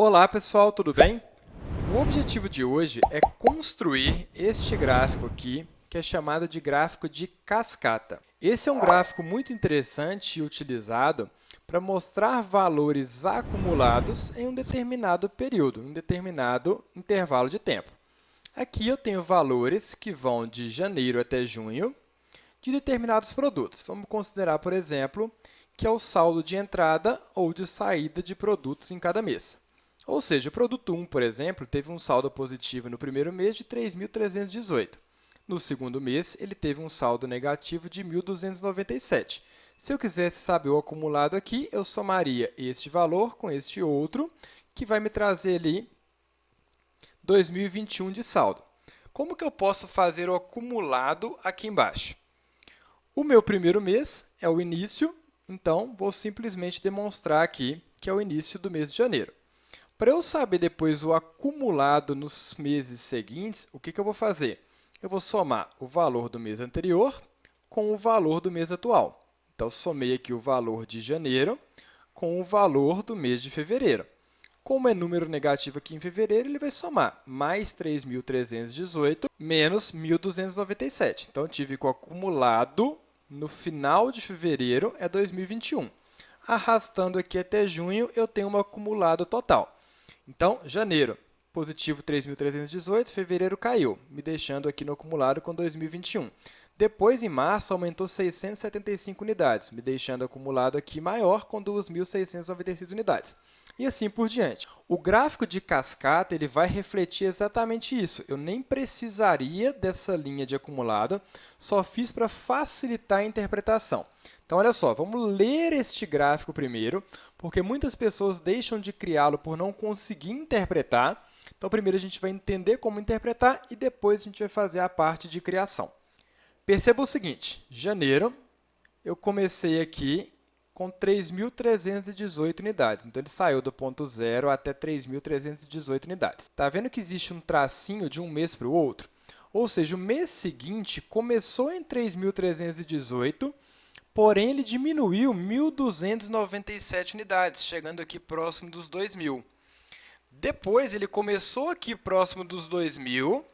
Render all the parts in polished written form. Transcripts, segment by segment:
Olá pessoal, tudo bem? O objetivo de hoje é construir este gráfico aqui, que é chamado de gráfico de cascata. Esse é um gráfico muito interessante e utilizado para mostrar valores acumulados em um determinado período, em um determinado intervalo de tempo. Aqui eu tenho valores que vão de janeiro até junho de determinados produtos. Vamos considerar, por exemplo, que é o saldo de entrada ou de saída de produtos em cada mês. Ou seja, o produto 1, por exemplo, teve um saldo positivo no primeiro mês de 3.318. No segundo mês, ele teve um saldo negativo de 1.297. Se eu quisesse saber o acumulado aqui, eu somaria este valor com este outro, que vai me trazer ali 2021 de saldo. Como que eu posso fazer o acumulado aqui embaixo? O meu primeiro mês é o início, então vou simplesmente demonstrar aqui que é o início do mês de janeiro. Para eu saber depois o acumulado nos meses seguintes, o que eu vou fazer? Eu vou somar o valor do mês anterior com o valor do mês atual. Então, somei aqui o valor de janeiro com o valor do mês de fevereiro. Como é número negativo aqui em fevereiro, ele vai somar mais 3.318 menos 1.297. Então, eu tive que o acumulado no final de fevereiro é 2021. Arrastando aqui até junho, eu tenho um acumulado total. Então, janeiro, positivo 3.318, fevereiro caiu, me deixando aqui no acumulado com 2021. Depois, em março, aumentou 675 unidades, me deixando acumulado aqui maior com 2.696 unidades. E assim por diante. O gráfico de cascata ele vai refletir exatamente isso. Eu nem precisaria dessa linha de acumulado, só fiz para facilitar a interpretação. Então, olha só, vamos ler este gráfico primeiro, porque muitas pessoas deixam de criá-lo por não conseguir interpretar. Então, primeiro a gente vai entender como interpretar e depois a gente vai fazer a parte de criação. Perceba o seguinte, janeiro, eu comecei aqui com 3.318 unidades. Então, ele saiu do ponto zero até 3.318 unidades. Está vendo que existe um tracinho de um mês para o outro? Ou seja, o mês seguinte começou em 3.318, porém, ele diminuiu 1.297 unidades, chegando aqui próximo dos 2.000. Depois, ele começou aqui próximo dos 2.000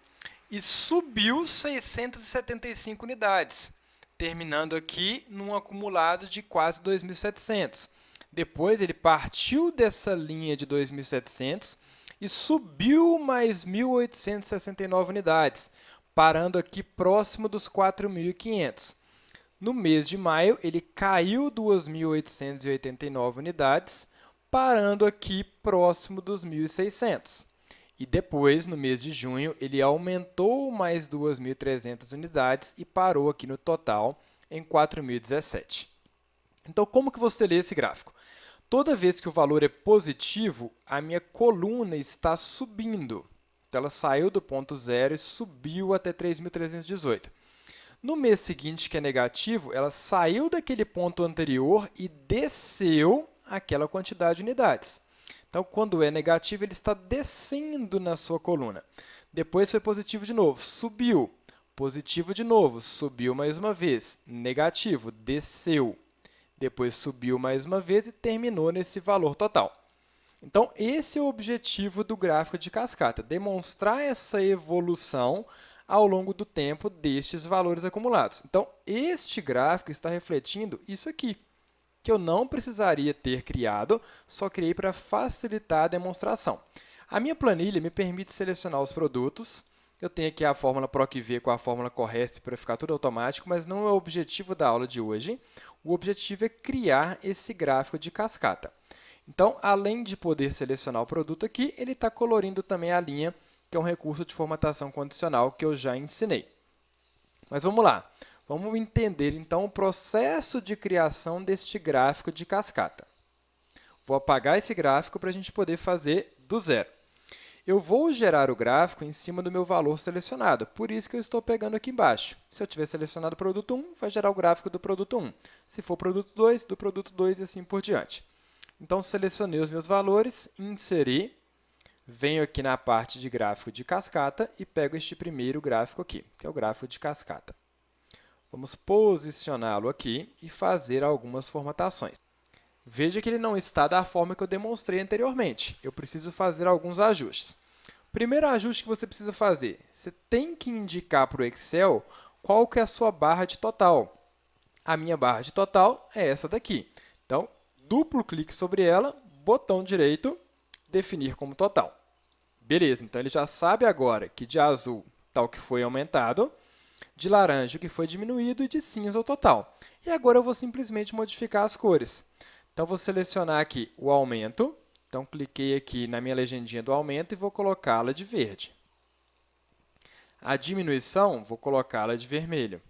e subiu 675 unidades, terminando aqui num acumulado de quase 2.700. Depois, ele partiu dessa linha de 2.700 e subiu mais 1.869 unidades, parando aqui próximo dos 4.500. No mês de maio, ele caiu 2.889 unidades, parando aqui próximo dos 1.600. E depois, no mês de junho, ele aumentou mais 2.300 unidades e parou aqui no total em 4.017. Então, como que você lê esse gráfico? Toda vez que o valor é positivo, a minha coluna está subindo. Então, ela saiu do ponto zero e subiu até 3.318. No mês seguinte, que é negativo, ela saiu daquele ponto anterior e desceu aquela quantidade de unidades. Então, quando é negativo, ele está descendo na sua coluna. Depois foi positivo de novo, subiu. Positivo de novo, subiu mais uma vez. Negativo, desceu. Depois subiu mais uma vez e terminou nesse valor total. Então, esse é o objetivo do gráfico de cascata, demonstrar essa evolução ao longo do tempo destes valores acumulados. Então, este gráfico está refletindo isso aqui, que eu não precisaria ter criado, só criei para facilitar a demonstração. A minha planilha me permite selecionar os produtos. Eu tenho aqui a fórmula PROC-V com a fórmula CORRESP para ficar tudo automático, mas não é o objetivo da aula de hoje. O objetivo é criar esse gráfico de cascata. Então, além de poder selecionar o produto aqui, ele está colorindo também a linha, que é um recurso de formatação condicional que eu já ensinei. Mas vamos lá. Vamos entender, então, o processo de criação deste gráfico de cascata. Vou apagar esse gráfico para a gente poder fazer do zero. Eu vou gerar o gráfico em cima do meu valor selecionado, por isso que eu estou pegando aqui embaixo. Se eu tiver selecionado o produto 1, vai gerar o gráfico do produto 1. Se for produto 2, do produto 2 e assim por diante. Então, selecionei os meus valores, inseri, venho aqui na parte de gráfico de cascata e pego este primeiro gráfico aqui, que é o gráfico de cascata. Vamos posicioná-lo aqui e fazer algumas formatações. Veja que ele não está da forma que eu demonstrei anteriormente. Eu preciso fazer alguns ajustes. Primeiro ajuste que você precisa fazer, você tem que indicar para o Excel qual que é a sua barra de total. A minha barra de total é essa daqui. Então, duplo clique sobre ela, botão direito, definir como total. Beleza, então ele já sabe agora que de azul está o que foi aumentado, de laranja o que foi diminuído e de cinza o total. E agora eu vou simplesmente modificar as cores. Então, vou selecionar aqui o aumento. Então, cliquei aqui na minha legendinha do aumento e vou colocá-la de verde. A diminuição, vou colocá-la de vermelho.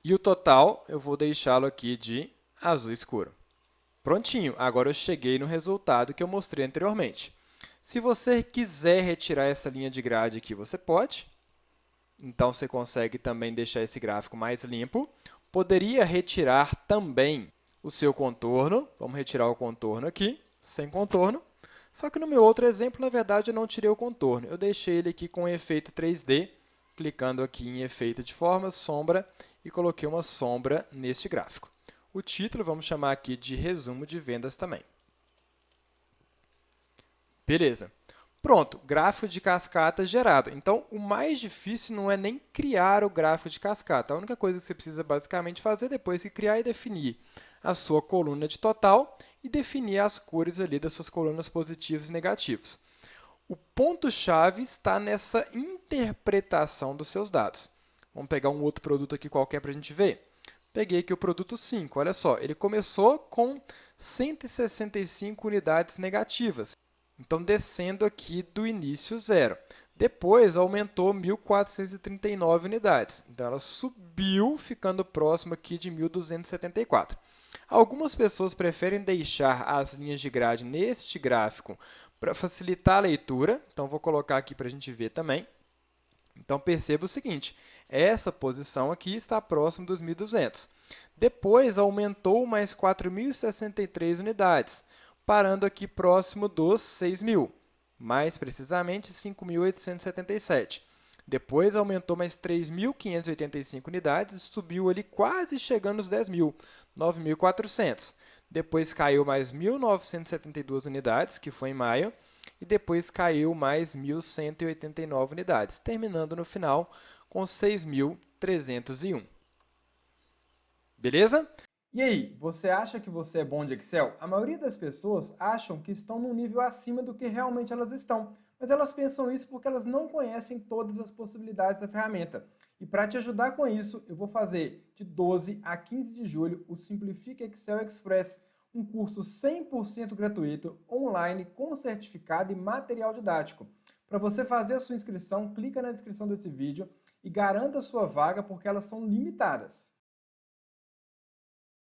E o total, eu vou deixá-lo aqui de azul escuro. Prontinho, agora eu cheguei no resultado que eu mostrei anteriormente. Se você quiser retirar essa linha de grade aqui, você pode. Então, você consegue também deixar esse gráfico mais limpo. Poderia retirar também o seu contorno. Vamos retirar o contorno aqui, sem contorno. Só que no meu outro exemplo, na verdade, eu não tirei o contorno. Eu deixei ele aqui com efeito 3D, clicando aqui em efeito de forma, sombra, e coloquei uma sombra neste gráfico. O título, vamos chamar aqui de resumo de vendas também. Beleza. Pronto, gráfico de cascata gerado. Então, o mais difícil não é nem criar o gráfico de cascata. A única coisa que você precisa basicamente fazer depois que criar é definir a sua coluna de total e definir as cores ali das suas colunas positivos e negativos. O ponto-chave está nessa interpretação dos seus dados. Vamos pegar um outro produto aqui qualquer para a gente ver. Peguei aqui o produto 5, olha só, ele começou com 165 unidades negativas. Então, descendo aqui do início zero. Depois, aumentou 1.439 unidades. Então, ela subiu, ficando próximo aqui de 1.274. Algumas pessoas preferem deixar as linhas de grade neste gráfico para facilitar a leitura. Então, vou colocar aqui para a gente ver também. Então, perceba o seguinte, essa posição aqui está próximo dos 1.200. Depois, aumentou mais 4.063 unidades, parando aqui próximo dos 6.000, mais precisamente 5.877. Depois, aumentou mais 3.585 unidades, subiu ali quase chegando aos 10.000, 9.400. Depois, caiu mais 1.972 unidades, que foi em maio, e depois caiu mais 1.189 unidades, terminando no final com 6.301. Beleza? E aí, você acha que você é bom de Excel? A maioria das pessoas acham que estão num nível acima do que realmente elas estão, mas elas pensam isso porque elas não conhecem todas as possibilidades da ferramenta. E para te ajudar com isso, eu vou fazer de 12 a 15 de julho o Simplifica Excel Express, um curso 100% gratuito, online, com certificado e material didático. Para você fazer a sua inscrição, clica na descrição desse vídeo e garanta a sua vaga porque elas são limitadas.